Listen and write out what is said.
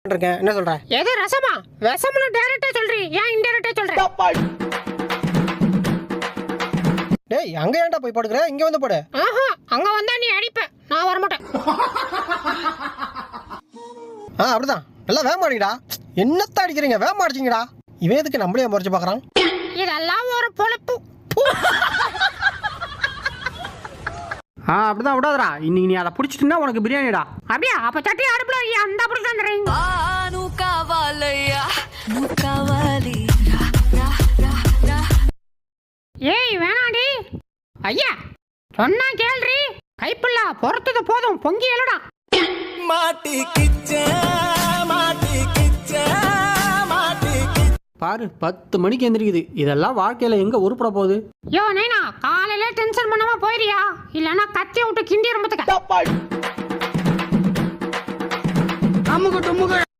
இருக்கேன். என்ன சொல்ற? எது ரசமா? விஷம்னு டைரக்டா சொல்றீ, ஏன் இன்டைரக்டா சொல்ற? டேய் அங்க ஏன்டா போய் படுக்குற? இங்க வந்து படு. ஆஹா, அங்க வந்தா நீ அடிப்ப, நான் வர மாட்டேன். அப்படிதான். நல்லா வேகமா அடிங்கடா. என்னத்த அடிக்கிறீங்க? வேகமா அடிச்சீங்கடா. இவன் எதுக்கு நம்மளே முறைச்சு பாக்குறான்? இதெல்லாம் ஒரு பொழப்பு. அப்படிதான் விடாதடா. இன்னைக்கு நீ அதை பிடிச்சிட்டுனா உனக்கு பிரியாணிடா. அப்படியா? அப்ப சட்டி அடுப்புல வை, அந்த அப்படி தந்துறேன். ஏய் வேணாடி ஐயா, சொன்னா கேள்றி. கைப்புள்ளா பொறுத்தது போதும், பொங்கி எழுடா. பாரு 10 மணிக்கு எந்திரிக்குது. இதெல்லாம் வாழ்க்கையில எங்க உருப்பட போகுது? யோ நைனா, காலையில டென்ஷன் பண்ணாம போயிரியா, இல்லனா கத்தி விட்டு கிண்டி ரொம்பத்துக்க. அமுக டுமுக